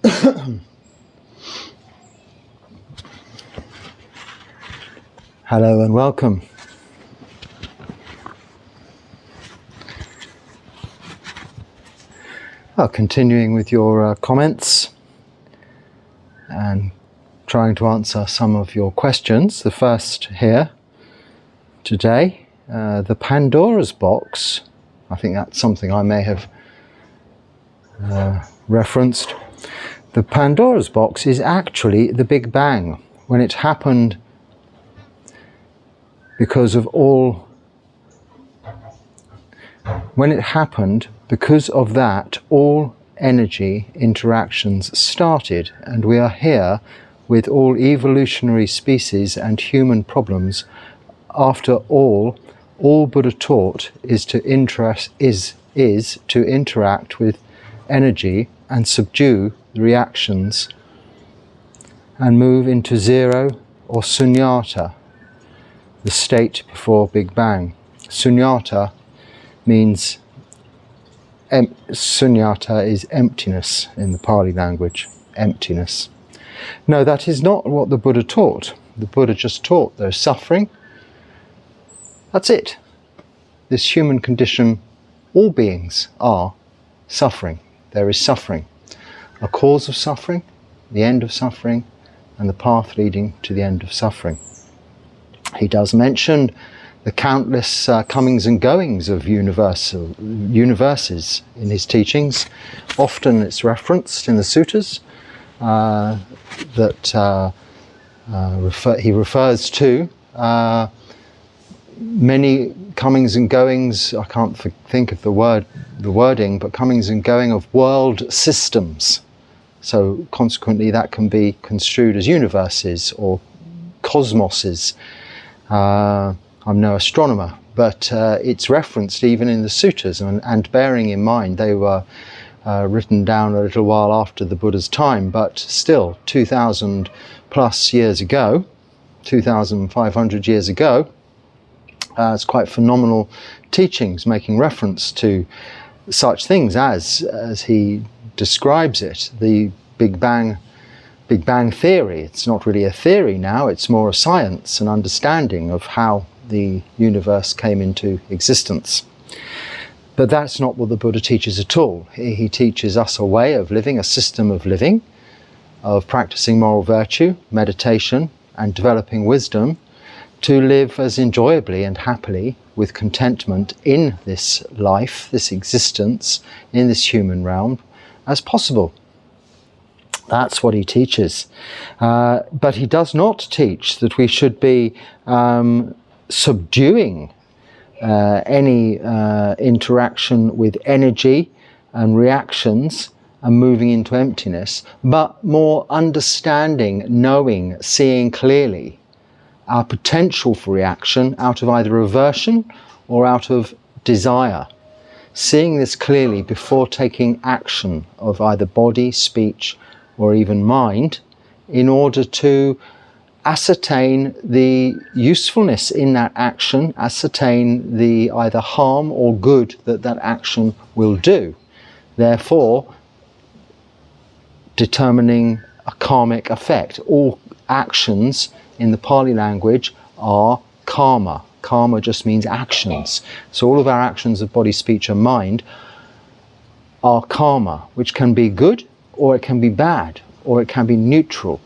Hello and welcome. Well, continuing with your comments and trying to answer some of your questions. The first here today, the Pandora's box. I think that's something I may have referenced. The Pandora's box is actually the Big Bang. When it happened because of that, all energy interactions started, and we are here with all evolutionary species and human problems. After all Buddha taught is to interact with energy and subdue the reactions and move into zero or sunyata, the state before Big Bang. Sunyata means sunyata is emptiness in the Pali language, emptiness. No, that is not what the Buddha taught. The Buddha just taught there's suffering. That's it. This human condition, all beings are suffering. There is suffering. A cause of suffering, the end of suffering, and the path leading to the end of suffering. He does mention the countless comings and goings of universes in his teachings. Often it's referenced in the suttas that he refers to many comings and goings. I can't think of the wording, but comings and going of world systems. So consequently that can be construed as universes or cosmoses. I'm no astronomer, but it's referenced even in the suttas, and bearing in mind they were written down a little while after the Buddha's time, but still 2,000 plus years ago, 2,500 years ago, it's quite phenomenal teachings making reference to such things as he describes it, the Big Bang theory. It's not really a theory now, it's more a science, an understanding of how the universe came into existence. But that's not what the Buddha teaches at all. He teaches us a way of living, a system of living, of practicing moral virtue, meditation, and developing wisdom to live as enjoyably and happily with contentment in this life, this existence, in this human realm as possible. That's what he teaches. But he does not teach that we should be subduing any interaction with energy and reactions and moving into emptiness, but more understanding, knowing, seeing clearly our potential for reaction out of either aversion or out of desire. Seeing this clearly before taking action of either body, speech, or even mind, in order to ascertain the usefulness in that action, ascertain the either harm or good that that action will do. Therefore, determining a karmic effect. All actions in the Pali language are karma. Karma just means actions. So all of our actions of body, speech and mind are karma, which can be good or it can be bad, or it can be neutral,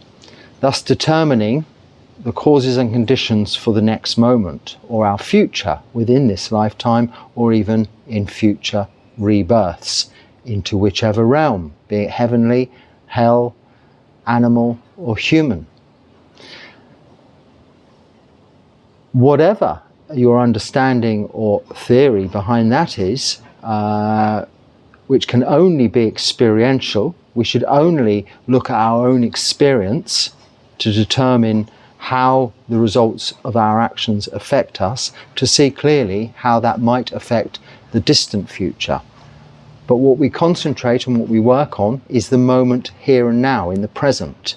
thus determining the causes and conditions for the next moment, or our future within this lifetime, or even in future rebirths into whichever realm, be it heavenly, hell, animal, or human. Whatever your understanding or theory behind that is, which can only be experiential, we should only look at our own experience to determine how the results of our actions affect us, to see clearly how that might affect the distant future. But what we concentrate on, what we work on, is the moment here and now, in the present,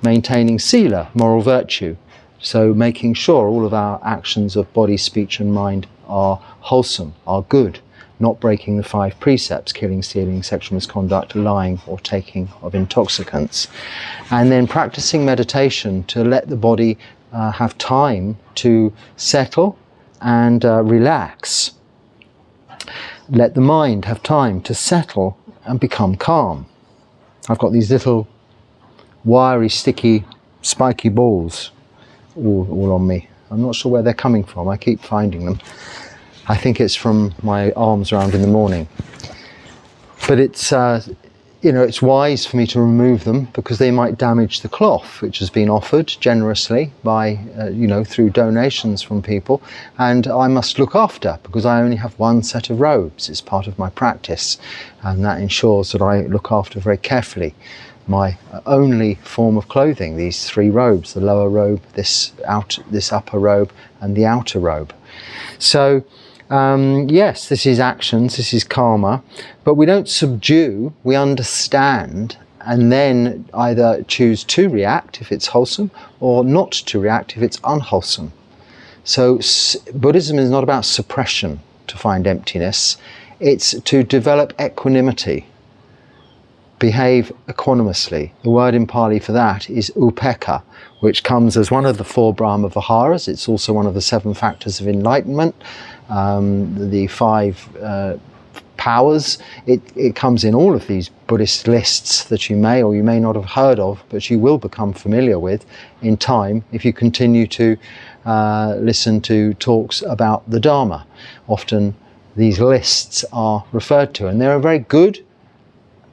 maintaining sila, moral virtue. So making sure all of our actions of body, speech and mind are wholesome, are good, not breaking the 5 precepts: killing, stealing, sexual misconduct, lying, or taking of intoxicants. And then practicing meditation to let the body have time to settle and relax. Let the mind have time to settle and become calm. I've got these little wiry, sticky, spiky balls all on me. I'm not sure where they're coming from. I keep finding them. I think it's from my arms round in the morning. But it's it's wise for me to remove them because they might damage the cloth, which has been offered generously by, through donations from people. And I must look after, because I only have one set of robes. It's part of my practice. And that ensures that I look after very carefully my only form of clothing, these 3 robes: the lower robe, this upper robe, and the outer robe. So, yes, this is actions, this is karma, but we don't subdue, we understand, and then either choose to react if it's wholesome, or not to react if it's unwholesome. So Buddhism is not about suppression to find emptiness, it's to develop equanimity, behave equanimously. The word in Pali for that is upekkha, which comes as one of the 4 Brahma Viharas. It's also one of the 7 factors of enlightenment. The 5 powers, it comes in all of these Buddhist lists that you may or you may not have heard of, but you will become familiar with in time if you continue to listen to talks about the Dharma. Often these lists are referred to, and they're a very good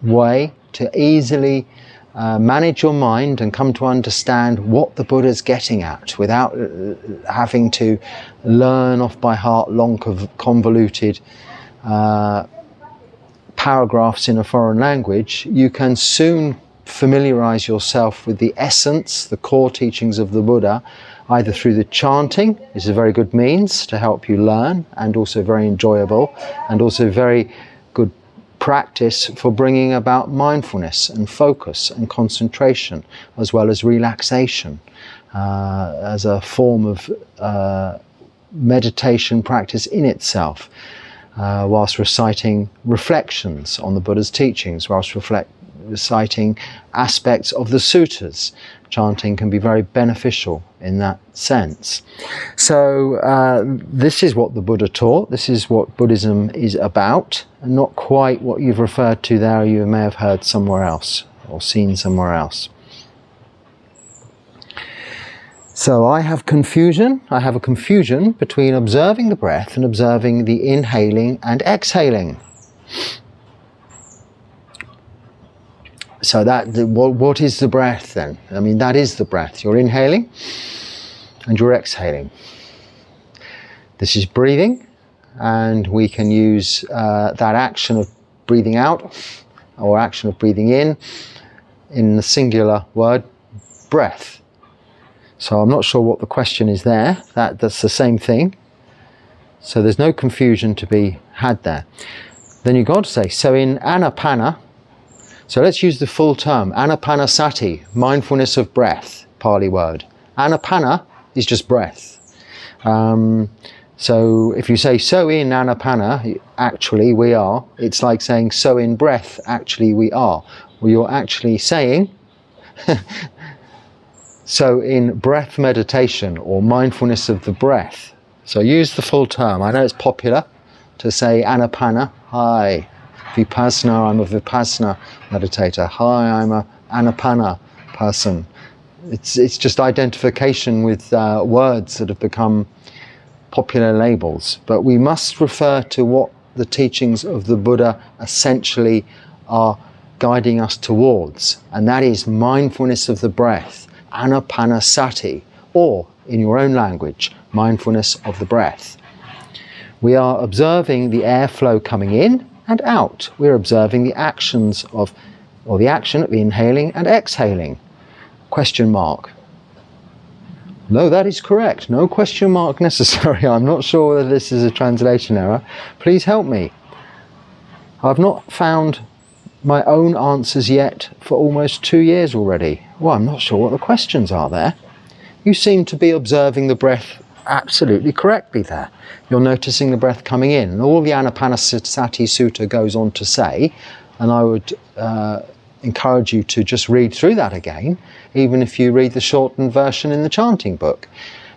way to easily manage your mind and come to understand what the Buddha's getting at without having to learn off by heart long convoluted paragraphs in a foreign language. You can soon familiarize yourself with the essence, the core teachings of the Buddha, either through the chanting, is a very good means to help you learn, and also very enjoyable, and also very good practice for bringing about mindfulness and focus and concentration, as well as relaxation as a form of meditation practice in itself, whilst reciting reflections on the Buddha's teachings, whilst reciting aspects of the suttas. Chanting can be very beneficial in that sense. So this is what the Buddha taught. This is what Buddhism is about, and not quite what you've referred to there, you may have heard somewhere else or seen somewhere else. So I have confusion. I have a confusion between observing the breath and observing the inhaling and exhaling. So what is the breath then? I mean, that is the breath. You're inhaling and you're exhaling. This is breathing, and we can use that action of breathing out or action of breathing in the singular word, breath. So I'm not sure what the question is there. That's the same thing. So there's no confusion to be had there. Then you've got to say, so in anapana, so let's use the full term, anapanasati, mindfulness of breath, Pali word. Anapana is just breath. So if you say, so in anapana, actually we are, it's like saying, so in breath, actually we are. Well, you're actually saying, so in breath meditation or mindfulness of the breath. So use the full term. I know it's popular to say anapana, hi. Vipassana, I'm a Vipassana meditator. Hi, I'm a Anapana person. It's just identification with words that have become popular labels. But we must refer to what the teachings of the Buddha essentially are guiding us towards, and that is mindfulness of the breath, anapanasati, or in your own language, mindfulness of the breath. We are observing the airflow coming in and out. We're observing the actions of, or the action of inhaling and exhaling. Question mark. No, that is correct. No question mark necessary. I'm not sure whether this is a translation error. Please help me. I've not found my own answers yet for almost 2 years already. Well, I'm not sure what the questions are there. You seem to be observing the breath absolutely correctly there. You're noticing the breath coming in. And all the Anapanasati Sutta goes on to say, and I would encourage you to just read through that again, even if you read the shortened version in the chanting book,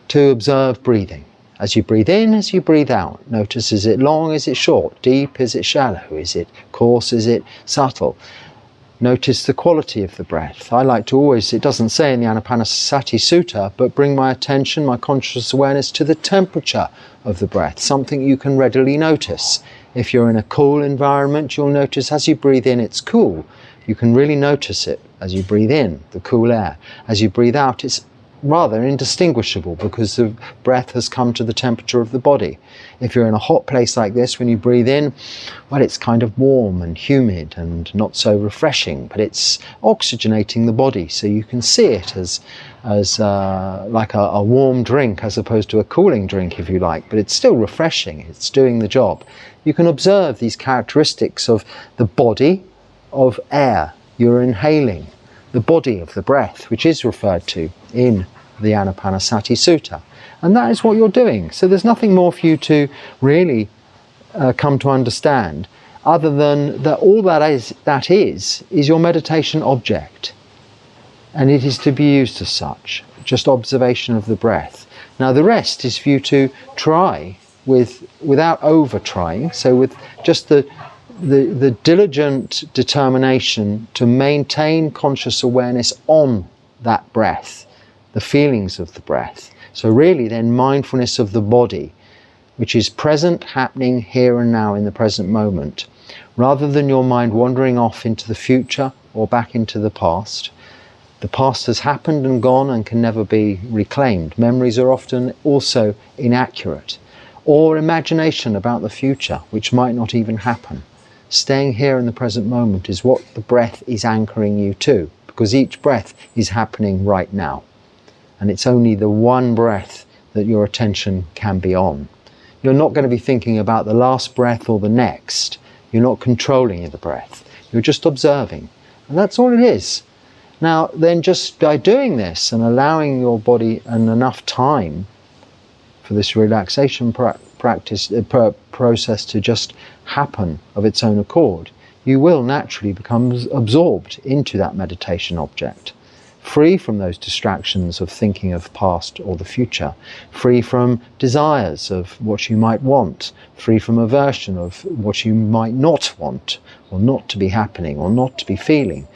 to observe breathing. As you breathe in, as you breathe out, notice, is it long, is it short, deep, is it shallow, is it coarse, is it subtle? Notice the quality of the breath. I like to always, it doesn't say in the Anapanasati Sutta, but bring my attention, my conscious awareness to the temperature of the breath, something you can readily notice. If you're in a cool environment, you'll notice as you breathe in, it's cool. You can really notice it as you breathe in, the cool air. As you breathe out, it's rather indistinguishable because the breath has come to the temperature of the body. If you're in a hot place like this, when you breathe in, well, it's kind of warm and humid and not so refreshing, but it's oxygenating the body, so you can see it as like a warm drink as opposed to a cooling drink, if you like, but it's still refreshing, it's doing the job. You can observe these characteristics of the body of air you're inhaling, the body of the breath, which is referred to in the Anapanasati Sutta. And that is what you're doing. So there's nothing more for you to really come to understand, other than that all that is your meditation object. And it is to be used as such, just observation of the breath. Now the rest is for you to try without over trying, so with just the diligent determination to maintain conscious awareness on that breath, the feelings of the breath. So really then mindfulness of the body, which is present, happening here and now in the present moment, rather than your mind wandering off into the future or back into the past. The past has happened and gone and can never be reclaimed. Memories are often also inaccurate. Or imagination about the future, which might not even happen. Staying here in the present moment is what the breath is anchoring you to, because each breath is happening right now. And it's only the one breath that your attention can be on. You're not going to be thinking about the last breath or the next. You're not controlling the breath. You're just observing. And that's all it is. Now, then just by doing this and allowing your body enough time for this relaxation process to just happen of its own accord, you will naturally become absorbed into that meditation object, free from those distractions of thinking of past or the future, free from desires of what you might want, free from aversion of what you might not want or not to be happening or not to be feeling,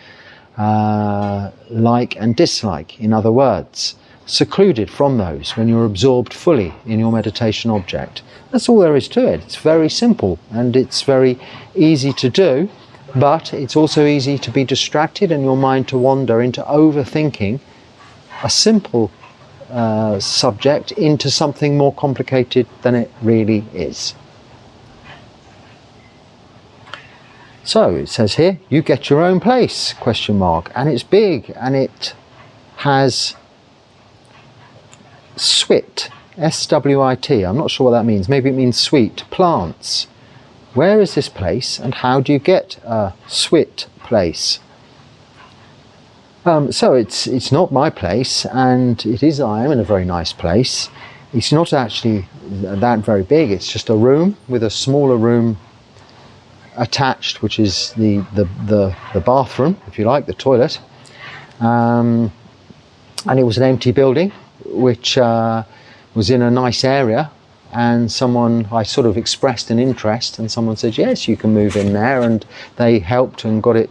like and dislike, in other words, secluded from those when you're absorbed fully in your meditation object. That's all there is to it. It's very simple and it's very easy to do, but it's also easy to be distracted and your mind to wander into overthinking a simple subject into something more complicated than it really is. So it says here, you get your own place, ? And it's big and it has swit, S-W-I-T, I'm not sure what that means, maybe it means sweet, plants. Where is this place and how do you get a swit place? So it's not my place, and I am in a very nice place. It's not actually that very big, it's just a room with a smaller room attached, which is the bathroom, if you like, the toilet. And it was an empty building, which was in a nice area, and I sort of expressed an interest, and someone said, yes, you can move in there, and they helped and got it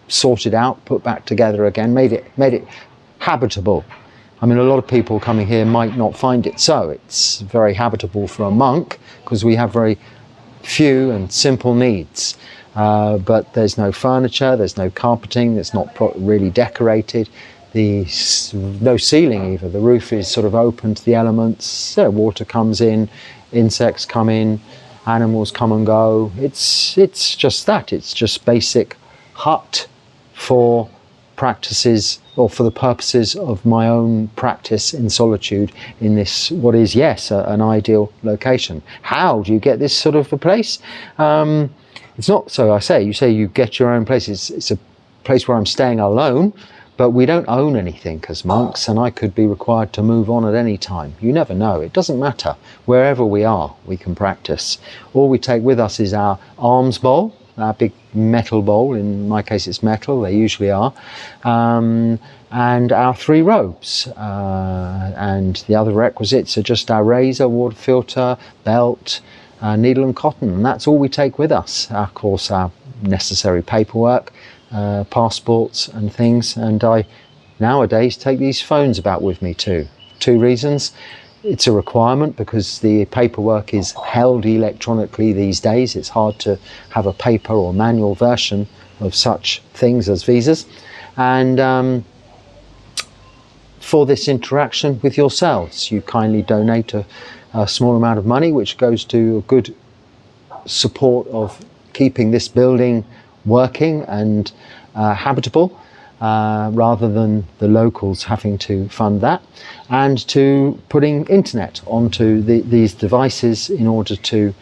sorted out, put back together again, made it habitable. I mean, a lot of people coming here might not find it so. It's very habitable for a monk, because we have very few and simple needs. But there's no furniture, there's no carpeting, it's not really decorated. No ceiling either. The roof is sort of open to the elements. Water comes in, insects come in, animals come and go. It's just that. It's just basic hut for practices, or for the purposes of my own practice in solitude in this, what is, yes, an ideal location. How do you get this sort of a place? It's not, so I say, you get your own place. It's a place where I'm staying alone, But we don't own anything as monks, and I could be required to move on at any time. You never know. It doesn't matter. Wherever we are, we can practice. All we take with us is our alms bowl, our big metal bowl. In my case, it's metal. They usually are. And our 3 robes. And the other requisites are just our razor, water filter, belt, needle and cotton. And that's all we take with us. Of course, our necessary paperwork, passports and things. And I nowadays take these phones about with me too. 2 reasons. It's a requirement because the paperwork is held electronically these days. It's hard to have a paper or manual version of such things as visas. And for this interaction with yourselves, you kindly donate a small amount of money, which goes to a good support of keeping this building working and habitable, rather than the locals having to fund that, and to putting internet onto these devices in order to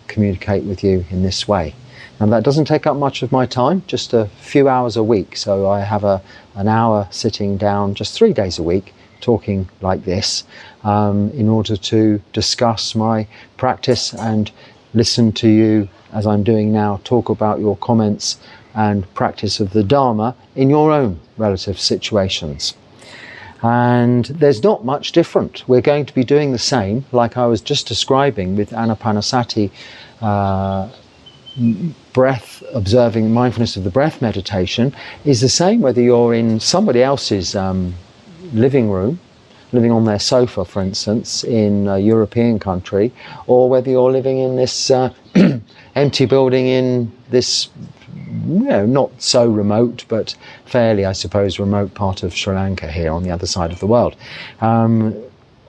communicate with you in this way. And that doesn't take up much of my time, just a few hours a week. So I have an hour sitting down just 3 days a week talking like this, in order to discuss my practice and listen to you, as I'm doing now, talk about your comments and practice of the Dharma in your own relative situations. And there's not much different. We're going to be doing the same, like I was just describing with Anapanasati, breath, observing mindfulness of the breath meditation, is the same whether you're in somebody else's living room, living on their sofa, for instance, in a European country, or whether you're living in this empty building in this, not so remote, but fairly, I suppose, remote part of Sri Lanka here on the other side of the world.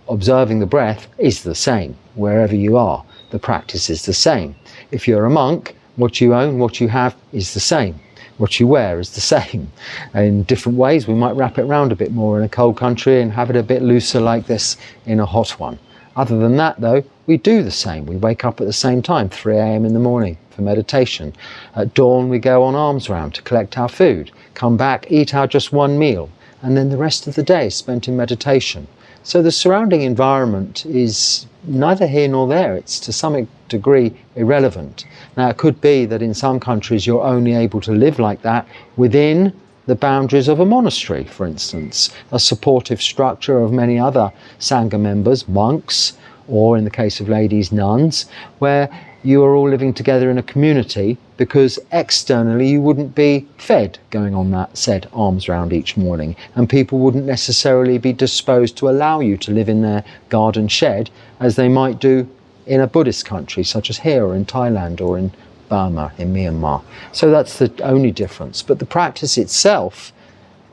Observing the breath is the same wherever you are. The practice is the same. If you're a monk, what you own, what you have is the same. What you wear is the same. In different ways, we might wrap it around a bit more in a cold country and have it a bit looser like this in a hot one. Other than that, though, we do the same. We wake up at the same time, 3 a.m. in the morning for meditation. At dawn, we go on alms round to collect our food, come back, eat our just 1 meal, and then the rest of the day is spent in meditation. So the surrounding environment is neither here nor there. It's to some degree irrelevant. Now, it could be that in some countries you're only able to live like that within the boundaries of a monastery, for instance, a supportive structure of many other Sangha members, monks, or in the case of ladies, nuns, where you are all living together in a community, because externally you wouldn't be fed going on that said alms round each morning, and people wouldn't necessarily be disposed to allow you to live in their garden shed as they might do in a Buddhist country such as here, or in Thailand, or in Burma, in Myanmar. So that's the only difference. But the practice itself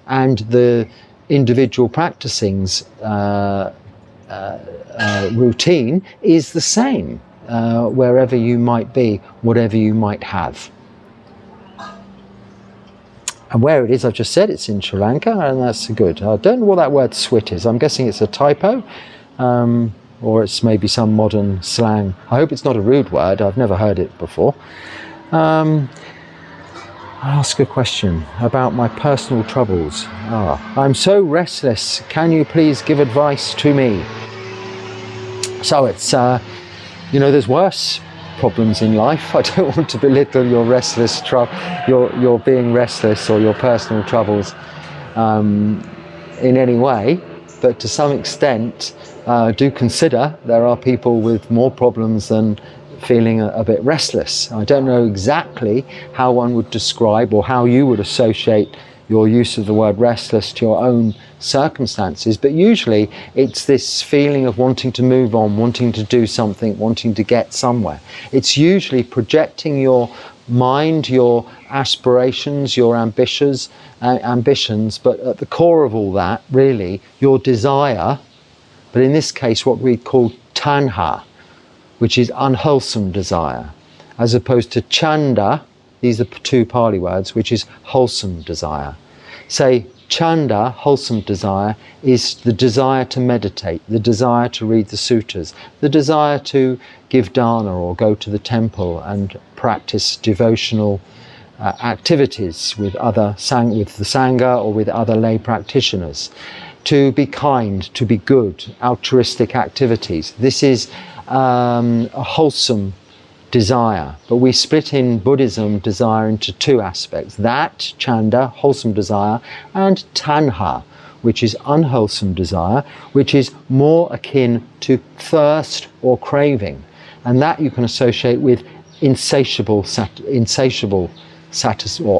and the individual practicing's routine is the same, wherever you might be, whatever you might have. And where it is, I've just said it's in Sri Lanka, and that's good. I don't know what that word swit is. I'm guessing it's a typo, or it's maybe some modern slang. I hope it's not a rude word. I've never heard it before. I'll ask a question about my personal troubles. I'm so restless. Can you please give advice to me? So it's, there's worse problems in life. I don't want to belittle your restless your being restless or your personal troubles in any way, but to some extent do consider there are people with more problems than feeling a bit restless. I don't know exactly how one would describe or how you would associate your use of the word restless to your own circumstances, but usually it's this feeling of wanting to move on, wanting to do something, wanting to get somewhere. It's usually projecting your mind, your aspirations, your ambitions, but at the core of all that, really, your desire, but in this case what we call tanha, which is unwholesome desire, as opposed to chanda. These are 2 Pali words, which is wholesome desire. Say, chanda, wholesome desire, is the desire to meditate, the desire to read the sutras, the desire to give dana or go to the temple and practice devotional activities with with the Sangha or with other lay practitioners, to be kind, to be good, altruistic activities. This is a wholesome desire, but we split in Buddhism desire into two aspects: that, chanda, wholesome desire, and tanha, which is unwholesome desire, which is more akin to thirst or craving, and that you can associate with insatiable or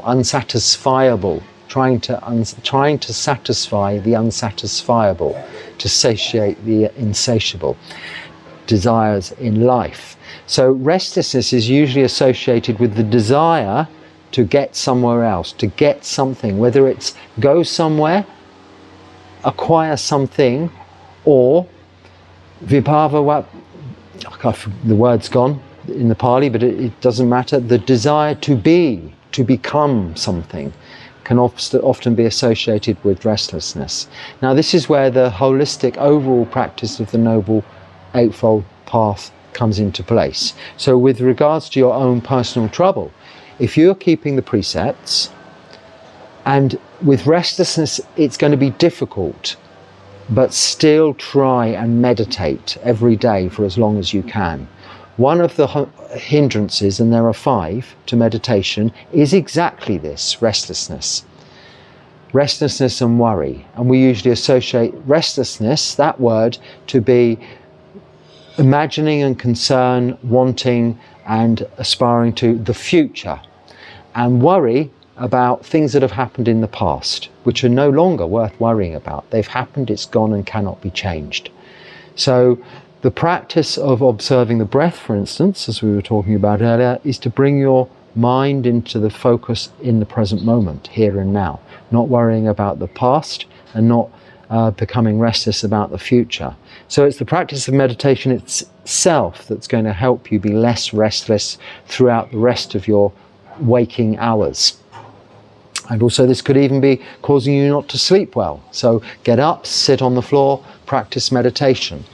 unsatisfiable, trying to satisfy the unsatisfiable, to satiate the insatiable desires in life. So restlessness is usually associated with the desire to get somewhere else, to get something, whether it's go somewhere, acquire something, or vibhava, the word's gone in the Pali, but it doesn't matter. The desire to be, to become something, can often be associated with restlessness. Now, this is where the holistic overall practice of the Noble Eightfold Path comes into place. So with regards to your own personal trouble, if you're keeping the precepts, and with restlessness it's going to be difficult, but still try and meditate every day for as long as you can. One of the hindrances, and there are 5 to meditation, is exactly this: restlessness. Restlessness and worry. And we usually associate restlessness, that word, to be imagining and concern, wanting and aspiring to the future, and worry about things that have happened in the past, which are no longer worth worrying about. They've happened, it's gone and cannot be changed. So the practice of observing the breath, for instance, as we were talking about earlier, is to bring your mind into the focus in the present moment, here and now, not worrying about the past and not becoming restless about the future. So it's the practice of meditation itself that's going to help you be less restless throughout the rest of your waking hours. And also this could even be causing you not to sleep well. So get up, sit on the floor, practice meditation,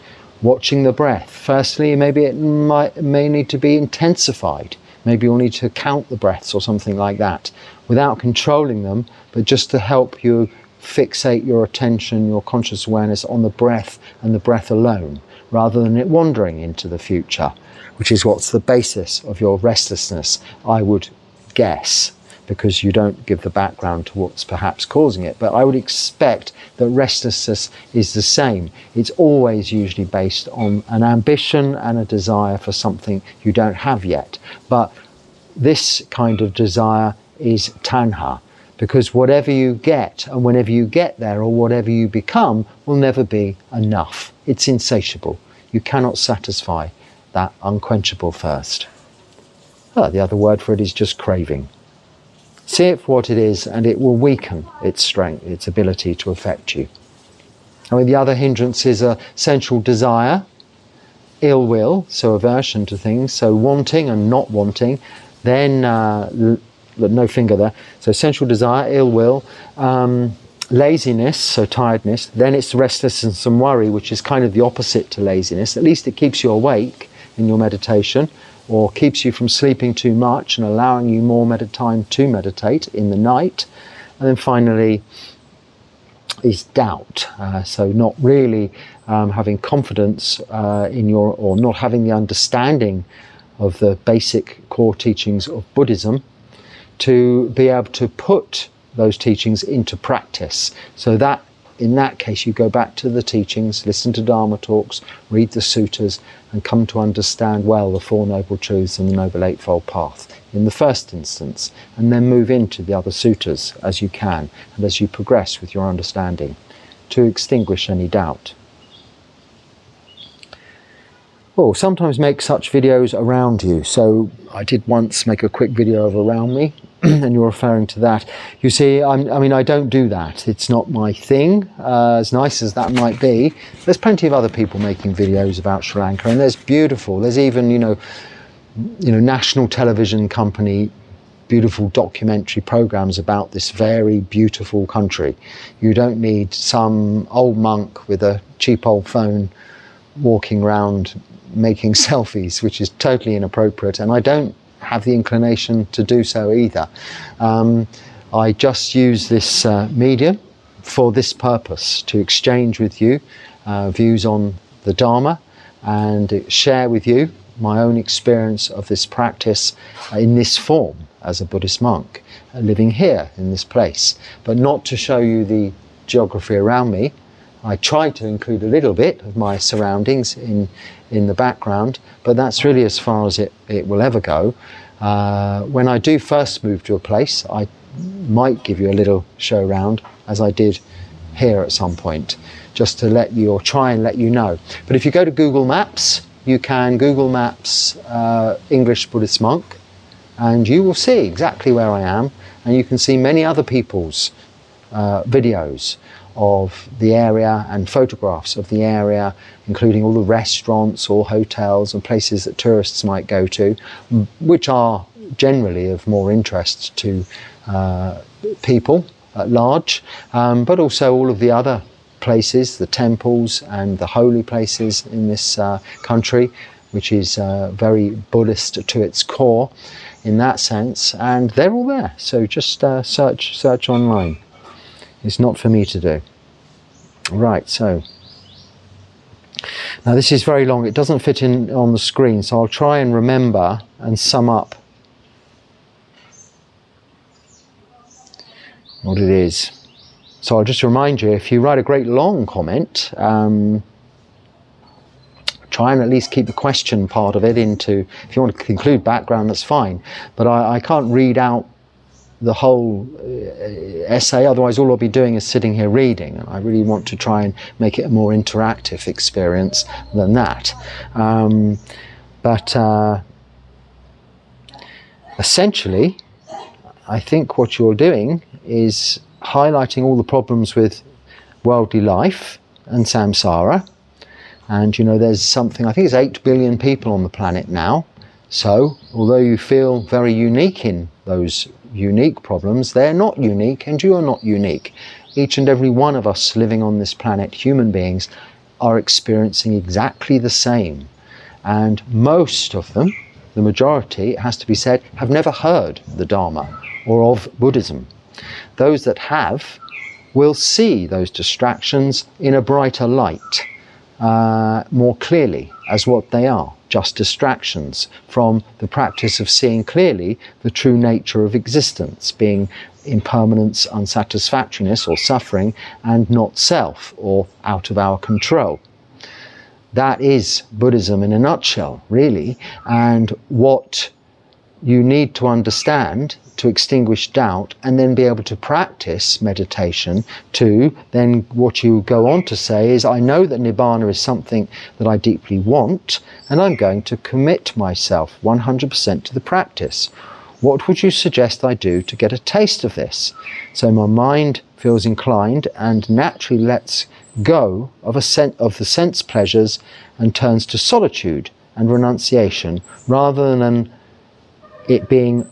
watching the breath. Firstly, maybe it may need to be intensified. Maybe you'll need to count the breaths or something like that, without controlling them, but just to help you fixate your attention, your conscious awareness on the breath and the breath alone, rather than it wandering into the future, which is what's the basis of your restlessness, I would guess, because you don't give the background to what's perhaps causing it. But I would expect that restlessness is the same. It's always usually based on an ambition and a desire for something you don't have yet. But this kind of desire is tanha, because whatever you get and whenever you get there, or whatever you become, will never be enough. It's insatiable. You cannot satisfy that unquenchable thirst. The other word for it is just craving. See it for what it is, and it will weaken its strength, its ability to affect you. I mean, the other hindrance is a sensual desire, ill will, so aversion to things, so wanting and not wanting, then no finger there, so sensual desire, ill will, laziness, so tiredness, then it's restlessness and worry, which is kind of the opposite to laziness. At least it keeps you awake in your meditation, or keeps you from sleeping too much and allowing you more time to meditate in the night. And then finally is doubt, so not really having confidence in or not having the understanding of the basic core teachings of Buddhism, to be able to put those teachings into practice. So that, in that case, you go back to the teachings, listen to Dharma talks, read the suttas, and come to understand well the Four Noble Truths and the Noble Eightfold Path in the first instance, and then move into the other suttas as you can, and as you progress with your understanding, to extinguish any doubt. Well, sometimes make such videos around you. So I did once make a quick video of around me, and you're referring to that. You see, I mean, I don't do that. It's not my thing, as nice as that might be. There's plenty of other people making videos about Sri Lanka, and there's beautiful. There's even, you know, national television company, beautiful documentary programs about this very beautiful country. You don't need some old monk with a cheap old phone walking around making selfies, which is totally inappropriate. And I don't have the inclination to do so either. I just use this medium for this purpose, to exchange with you views on the Dharma and share with you my own experience of this practice in this form as a Buddhist monk, living here in this place, but not to show you the geography around me. I try to include a little bit of my surroundings in the background, but that's really as far as it will ever go. When I do first move to a place, I might give you a little show round, as I did here at some point, just to let you, or try and let you know. But if you go to Google Maps, you can Google Maps English Buddhist monk, and you will see exactly where I am, and you can see many other people's videos of the area and photographs of the area, including all the restaurants or hotels and places that tourists might go to, which are generally of more interest to people at large, but also all of the other places, the temples and the holy places in this country, which is very Buddhist to its core in that sense, and they're all there. So just search online. It's not for me to do. Right, so now this is very long, it doesn't fit in on the screen, so I'll try and remember and sum up what it is. So I'll just remind you, if you write a great long comment, try and at least keep the question part of it into, if you want to include background, that's fine, but I can't read out the whole essay, otherwise all I'll be doing is sitting here reading, and I really want to try and make it a more interactive experience than that. But essentially, I think what you're doing is highlighting all the problems with worldly life and samsara. And you know, there's something, I think it's 8 billion people on the planet now. So although you feel very unique in those unique problems, they're not unique, and you are not unique. Each and every one of us living on this planet, human beings, are experiencing exactly the same. And most of them, the majority, it has to be said, have never heard the Dharma or of Buddhism. Those that have will see those distractions in a brighter light, more clearly as what they are, just distractions from the practice of seeing clearly the true nature of existence, being impermanence, unsatisfactoriness or suffering, and not self or out of our control. That is Buddhism in a nutshell, really, and what you need to understand to extinguish doubt, and then be able to practice meditation to then, what you go on to say is, I know that Nibbana is something that I deeply want, and I'm going to commit myself 100% to the practice. What would you suggest I do to get a taste of this? So my mind feels inclined and naturally lets go of the sense pleasures and turns to solitude and renunciation, rather than it being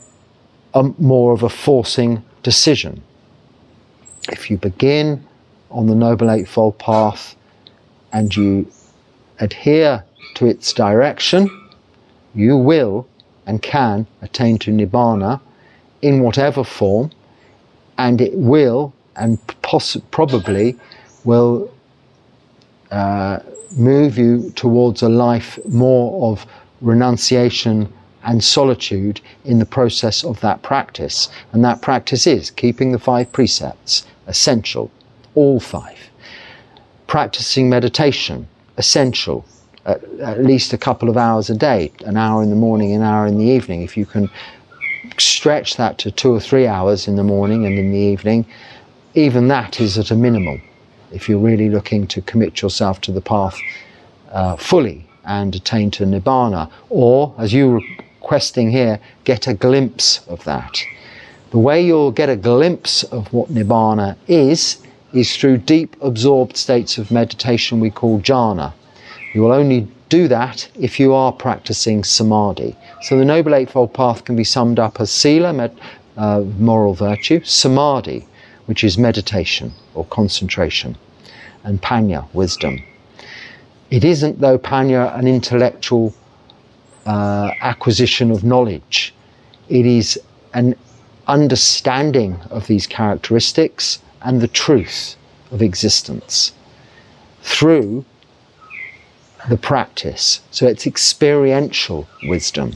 more of a forcing decision. If you begin on the Noble Eightfold Path and you adhere to its direction, you will and can attain to Nibbana in whatever form, and it will and probably will move you towards a life more of renunciation and solitude in the process of that practice. And that practice is keeping the 5 precepts, essential, all 5. Practicing meditation, essential, at least a couple of hours a day, an hour in the morning, an hour in the evening. If you can stretch that to 2 or 3 hours in the morning and in the evening, even that is at a minimum, if you're really looking to commit yourself to the path fully and attain to Nibbana, or, as you were requesting here, get a glimpse of that. The way you'll get a glimpse of what Nibbana is through deep absorbed states of meditation we call jhana. You will only do that if you are practicing samadhi. So the Noble Eightfold Path can be summed up as sila, moral virtue, samadhi, which is meditation or concentration, and panya, wisdom. It isn't, though, panya an intellectual acquisition of knowledge. It is an understanding of these characteristics and the truth of existence through the practice. So it's experiential wisdom,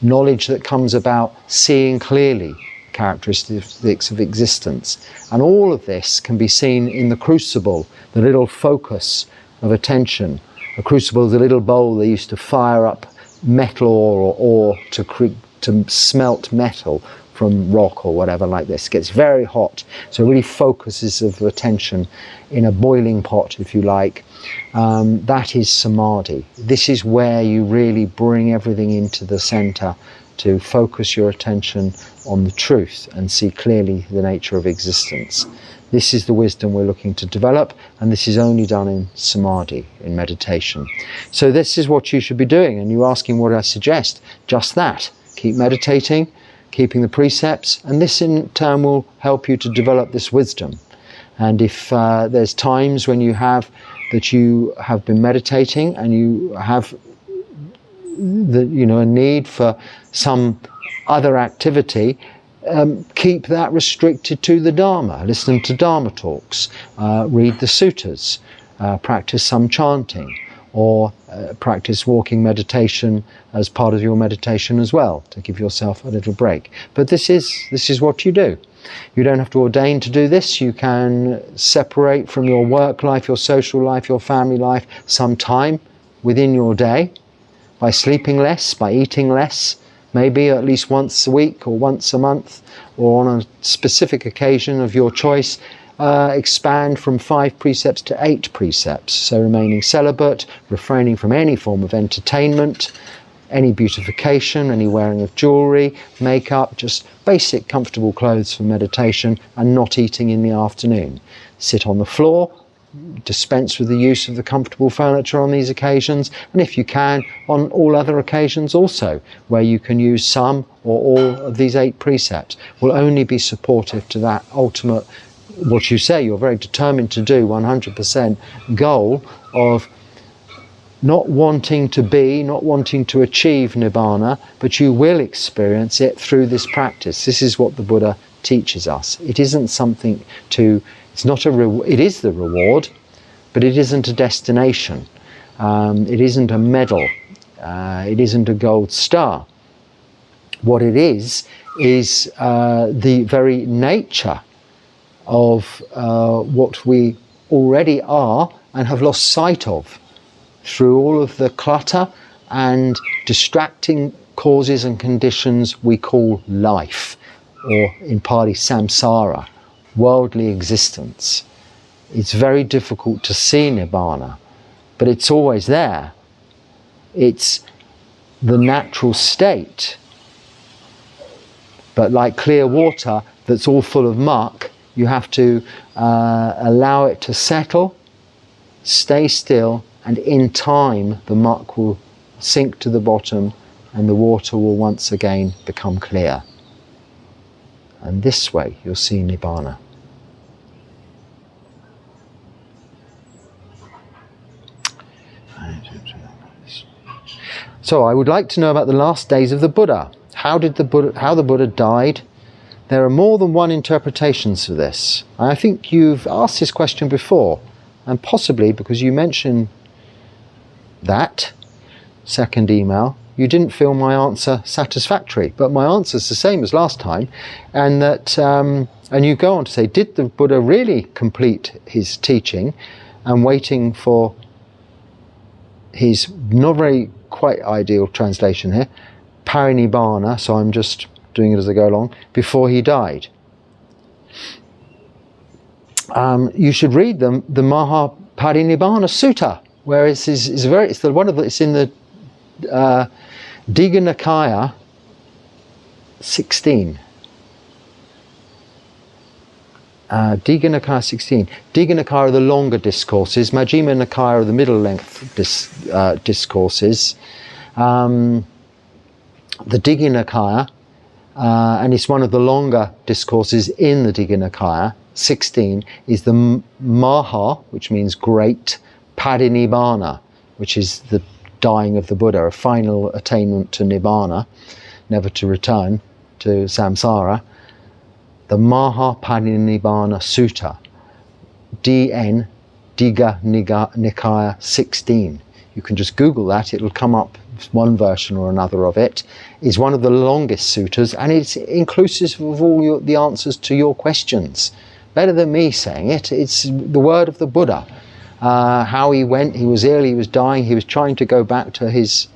knowledge that comes about seeing clearly characteristics of existence. And all of this can be seen in the crucible, the little focus of attention. A crucible is a little bowl they used to fire up metal or ore to smelt metal from rock or whatever like this. It gets very hot, so it really focuses of attention in a boiling pot, if you like. That is samadhi. This is where you really bring everything into the center to focus your attention on the truth and see clearly the nature of existence. This is the wisdom we're looking to develop, and this is only done in samadhi, in meditation. So this is what you should be doing, and you're asking what I suggest. Just that. Keep meditating, keeping the precepts, and this in turn will help you to develop this wisdom. And if there's times when you have been meditating and you have a need for some other activity, keep that restricted to the Dharma. Listen to Dharma talks, read the suttas, practice some chanting, or practice walking meditation as part of your meditation as well, to give yourself a little break. But this is what you do. You don't have to ordain to do this. You can separate from your work life, your social life, your family life, some time within your day by sleeping less, by eating less, maybe at least once a week or once a month, or on a specific occasion of your choice, expand from 5 precepts to 8 precepts. So remaining celibate, refraining from any form of entertainment, any beautification, any wearing of jewelry, makeup, just basic comfortable clothes for meditation, and not eating in the afternoon. Sit on the floor, dispense with the use of the comfortable furniture on these occasions, and if you can, on all other occasions also, where you can use some or all of these 8 precepts, will only be supportive to that ultimate, what you say you're very determined to do, 100% goal of not wanting to achieve nirvana, but you will experience it through this practice. This is what the Buddha teaches us. It isn't something to, it's not it is the reward, but it isn't a destination. It isn't a medal. It isn't a gold star. What it is the very nature of what we already are and have lost sight of through all of the clutter and distracting causes and conditions we call life, or in Pali samsara, worldly existence. It's very difficult to see nirvana, but it's always there. It's the natural state. But like clear water that's all full of muck, you have to allow it to settle, stay still, and in time the muck will sink to the bottom and the water will once again become clear. And this way you'll see Nibbana. So I would like to know about the last days of the Buddha. How the Buddha died. There are more than one interpretations for this. I think you've asked this question before, and possibly because you mentioned that second email, you didn't feel my answer satisfactory, but my answer is the same as last time, and that and you go on to say, did the Buddha really complete his teaching and waiting for his not very quite ideal translation here, parinibbana, so I'm just doing it as I go along, before he died? You should read the Mahaparinibbana Sutta, where it's in the Digha Nikaya 16. Digha Nikaya 16. Digha Nikaya are the longer discourses. Majjhima Nikaya are the middle length discourses. The Digha Nikaya, and it's one of the longer discourses in the Digha Nikaya 16, is the Maha, which means great, Parinibbana, which is the dying of the Buddha, a final attainment to Nibbana, never to return. to samsara, the Mahaparinibbana Sutta, DN, Digha Nikaya 16. You can just Google that, it'll come up, one version or another of it, is one of the longest suttas, and it's inclusive of all the answers to your questions. Better than me saying it, it's the word of the Buddha. How he went, he was ill, he was dying, he was trying to go back to his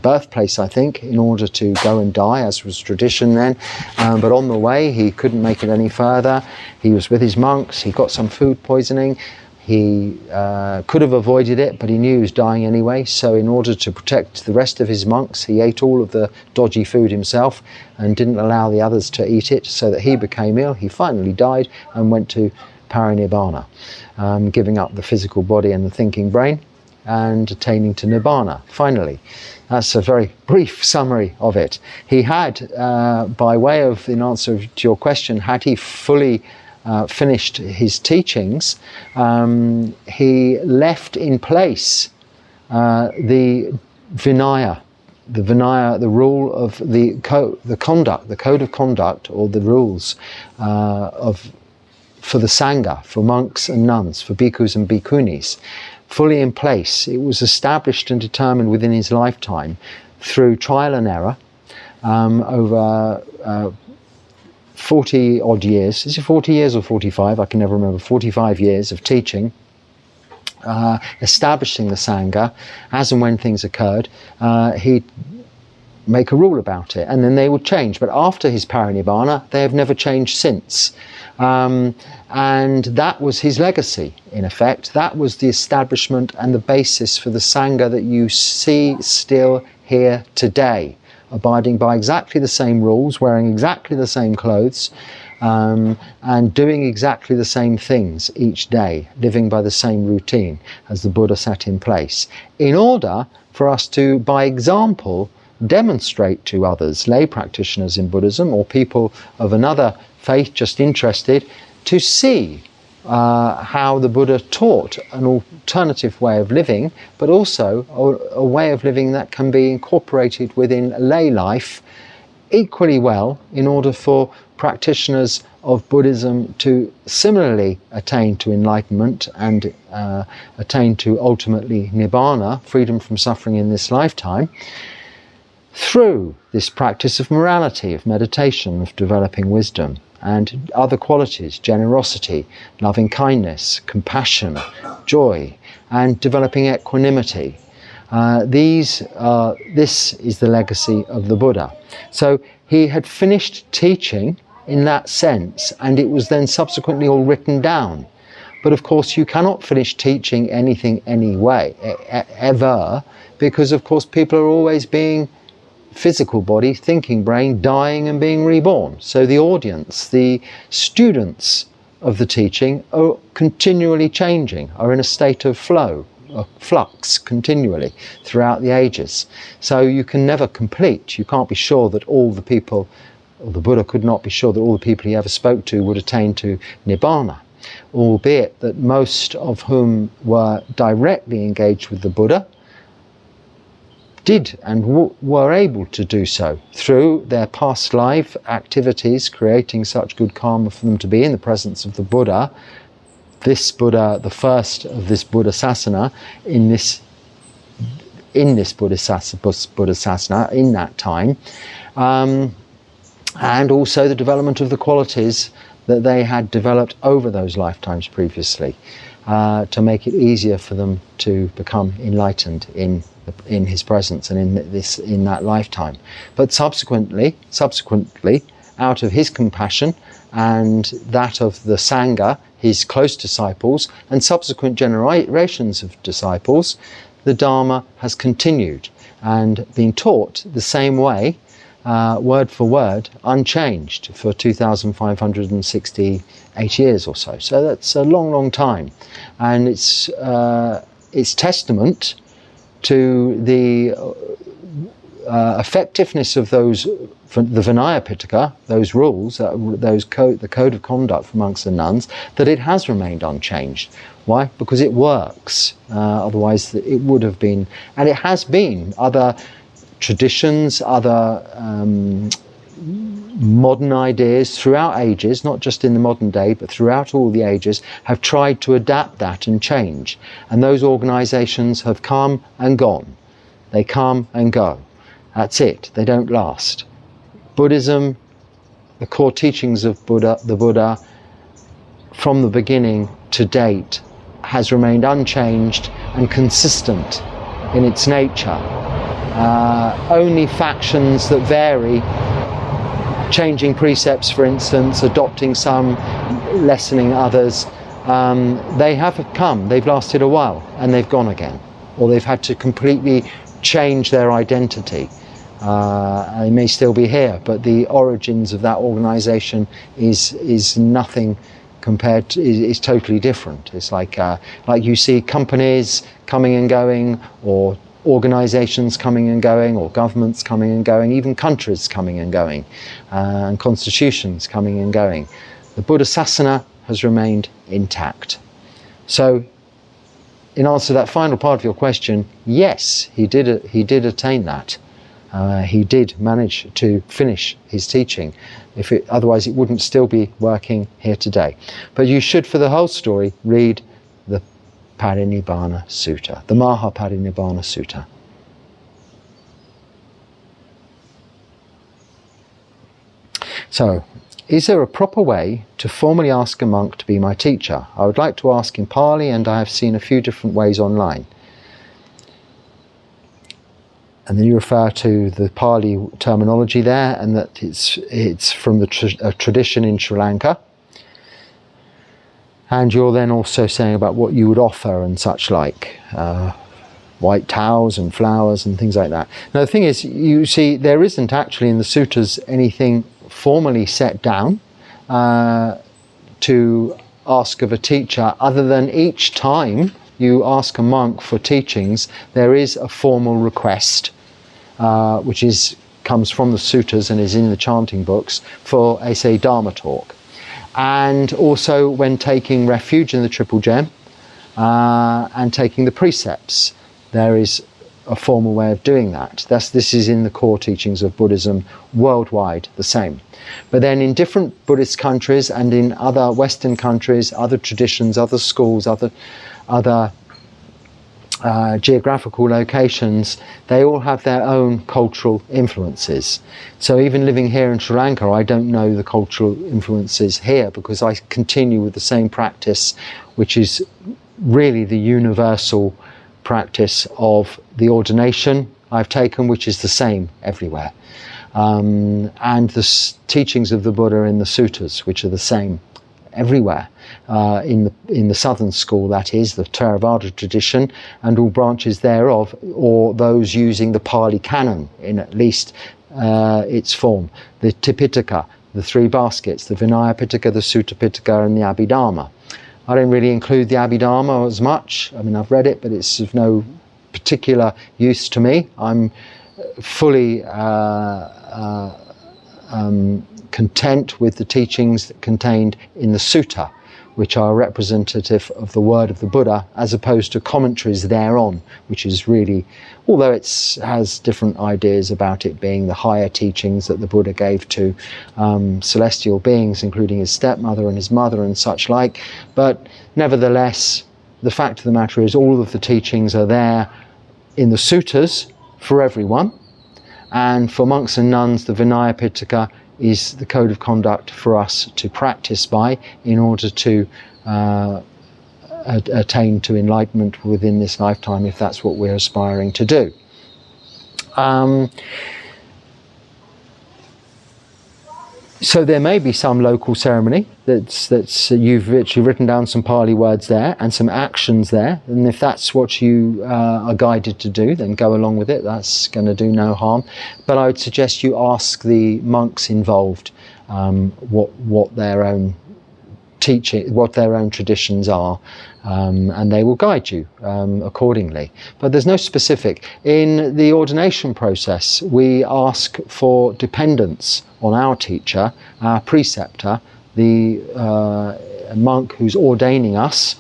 birthplace, I think, in order to go and die, as was tradition then. But on the way, he couldn't make it any further. He was with his monks, he got some food poisoning. He could have avoided it, but he knew he was dying anyway. So in order to protect the rest of his monks, he ate all of the dodgy food himself and didn't allow the others to eat it, so that he became ill. He finally died and went to parinibbana, giving up the physical body and the thinking brain and attaining to nibbana, finally. That's a very brief summary of it. He had, by way of, in answer to your question, had he fully finished his teachings, he left in place the Vinaya, the rule of the code of conduct, or the rules for the Sangha, for monks and nuns, for bhikkhus and bhikkhunis, fully in place. It was established and determined within his lifetime through trial and error over 40 odd years. Is it 40 years or 45? I can never remember. 45 years of teaching, establishing the Sangha. As and when things occurred, he'd make a rule about it, and then they would change. But after his parinibbana, they have never changed since. And that was his legacy, in effect. That was the establishment and the basis for the Sangha that you see still here today, abiding by exactly the same rules, wearing exactly the same clothes, and doing exactly the same things each day, living by the same routine as the Buddha set in place, in order for us to, by example, demonstrate to others, lay practitioners in Buddhism or people of another faith just interested, to see how the Buddha taught an alternative way of living, but also a way of living that can be incorporated within lay life equally well, in order for practitioners of Buddhism to similarly attain to enlightenment and attain to ultimately nibbana, freedom from suffering in this lifetime, through this practice of morality, of meditation, of developing wisdom, and other qualities, generosity, loving kindness, compassion, joy, and developing equanimity. This is the legacy of the Buddha. So he had finished teaching in that sense, and it was then subsequently all written down. But of course you cannot finish teaching anything anyway, ever, because of course people are always being physical body, thinking brain, dying and being reborn. So the audience, the students of the teaching, are continually changing, are in a state of flow, of flux continually throughout the ages. So you can never complete, you can't be sure that all the people, or the Buddha could not be sure that all the people he ever spoke to would attain to nibbana, albeit that most of whom were directly engaged with the Buddha did and were able to do so through their past life activities, creating such good karma for them to be in the presence of the Buddha, this Buddha, the first of this Buddha Sasana, in this Buddha Sasana, in that time, and also the development of the qualities that they had developed over those lifetimes previously, to make it easier for them to become enlightened in his presence and in that lifetime. But subsequently, out of his compassion and that of the Sangha, his close disciples, and subsequent generations of disciples, the Dharma has continued and been taught the same way, word for word, unchanged, for 2,568 years or so. So that's a long, long time. And it's testament to the effectiveness of those, the Vinaya Pitaka, those rules, the code of conduct for monks and nuns, that it has remained unchanged. Why? Because it works. Otherwise it would have been, and it has been, other traditions, other modern ideas throughout ages, not just in the modern day, but throughout all the ages, have tried to adapt that and change. And those organizations have come and gone. They come and go. That's it. They don't last. Buddhism, the core teachings of the Buddha, from the beginning to date, has remained unchanged and consistent in its nature. Only factions that vary, changing precepts, for instance, adopting some, lessening others, they have come, they've lasted a while, and they've gone again. Or they've had to completely change their identity. They may still be here, but the origins of that organization is nothing compared to, is totally different. It's like you see companies coming and going, or organizations coming and going, or governments coming and going, even countries coming and going, and constitutions coming and going. The Buddha Sasana has remained intact. So, in answer to that final part of your question, yes, he did attain that. He did manage to finish his teaching. Otherwise, it wouldn't still be working here today. But you should, for the whole story, read the Parinibbana Sutta, the Maha Parinibbana Sutta. So, is there a proper way to formally ask a monk to be my teacher? I would like to ask in Pali, and I have seen a few different ways online. And then you refer to the Pali terminology there, and that it's from the tradition in Sri Lanka. And you're then also saying about what you would offer and such like, white towels and flowers and things like that. Now the thing is, you see, there isn't actually in the suttas anything formally set down to ask of a teacher, other than each time you ask a monk for teachings, there is a formal request, which comes from the suttas and is in the chanting books, for a, say, Dharma talk. And also when taking refuge in the Triple Gem and taking the precepts, there is a formal way of doing that. This is in the core teachings of Buddhism worldwide, the same. But then in different Buddhist countries and in other Western countries, other traditions, other schools, other geographical locations, they all have their own cultural influences. So even living here in Sri Lanka, I don't know the cultural influences here, because I continue with the same practice, which is really the universal practice of the ordination I've taken, which is the same everywhere. And the teachings of the Buddha in the suttas, which are the same everywhere, in the southern school, that is, the Theravada tradition, and all branches thereof, or those using the Pali Canon in at least its form, the Tipitaka, the three baskets, the Vinaya Pitaka, the Sutta Pitaka, and the Abhidharma. I don't really include the Abhidharma as much. I mean, I've read it, but it's of no particular use to me. I'm fully content with the teachings contained in the sutta, which are representative of the word of the Buddha, as opposed to commentaries thereon, which is really, although it has different ideas about it being the higher teachings that the Buddha gave to celestial beings, including his stepmother and his mother and such like. But nevertheless, the fact of the matter is, all of the teachings are there in the suttas for everyone. And for monks and nuns, the Vinaya Pitaka is the code of conduct for us to practice by, in order to attain to enlightenment within this lifetime, if that's what we're aspiring to do. So there may be some local ceremony that's you've literally written down some Pali words there and some actions there, and if that's what you are guided to do, then go along with it. That's going to do no harm. But I would suggest you ask the monks involved what their own teaching, what their own traditions are, and they will guide you accordingly. But there's no specific. In the ordination process, we ask for dependence on our teacher, our preceptor, the monk who's ordaining us,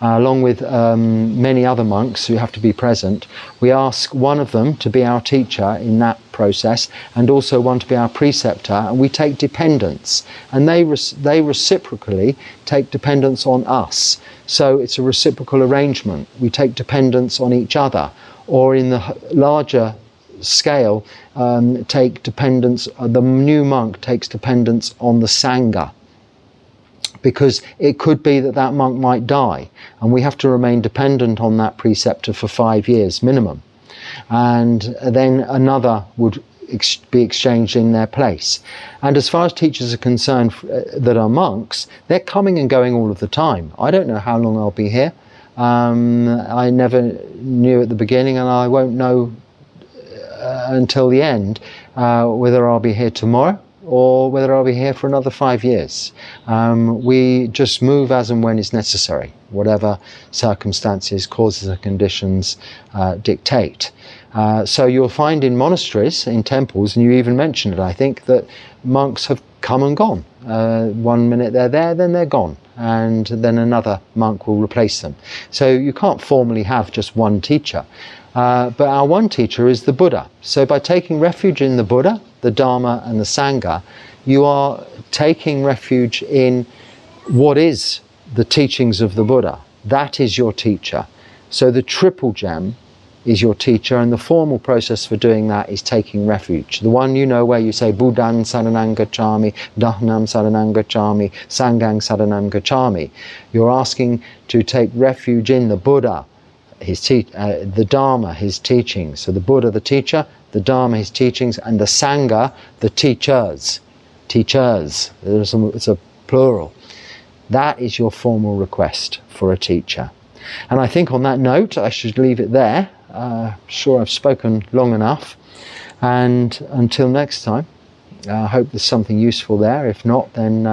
along with many other monks who have to be present. We ask one of them to be our teacher in that process, and also one to be our preceptor, and we take dependence, and they reciprocally take dependence on us. So it's a reciprocal arrangement. We take dependence on each other, or in the larger scale, take dependence. The new monk takes dependence on the Sangha, because it could be that that monk might die, and we have to remain dependent on that preceptor for 5 years minimum, and then another would be exchanged in their place. And as far as teachers are concerned that are monks, they're coming and going all of the time. I don't know how long I'll be here. I never knew at the beginning, and I won't know until the end whether I'll be here tomorrow or whether I'll be here for another 5 years. We just move as and when is necessary, whatever circumstances, causes and conditions dictate. So you'll find in monasteries, in temples, and you even mentioned it, I think, that monks have come and gone. 1 minute they're there, then they're gone, and then another monk will replace them. So you can't formally have just one teacher. But our one teacher is the Buddha. So by taking refuge in the Buddha, the Dharma and the Sangha, you are taking refuge in what is the teachings of the Buddha. That is your teacher. So the triple gem is your teacher, and the formal process for doing that is taking refuge. The one, you know, where you say Buddhan saranang gacchami, Dhammam saranang gacchami, Sanghang saranang gacchami. You're asking to take refuge in the Buddha, the Dharma, his teachings. So the Buddha, the teacher, the Dharma, his teachings, and the Sangha, the teachers. Teachers, it's a plural. That is your formal request for a teacher. And I think on that note, I should leave it there. Sure, I've spoken long enough. And until next time, I hope there's something useful there. If not, then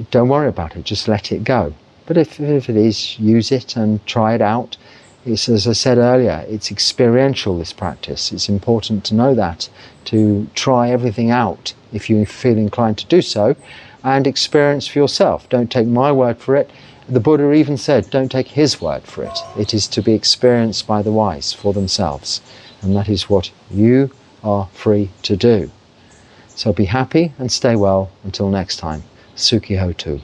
don't worry about it. Just let it go. But if it is, use it and try it out. It's, as I said earlier, it's experiential, this practice. It's important to know that, to try everything out if you feel inclined to do so, and experience for yourself. Don't take my word for it. The Buddha even said, don't take his word for it. It is to be experienced by the wise for themselves. And that is what you are free to do. So be happy and stay well until next time. Sukhi Hotu.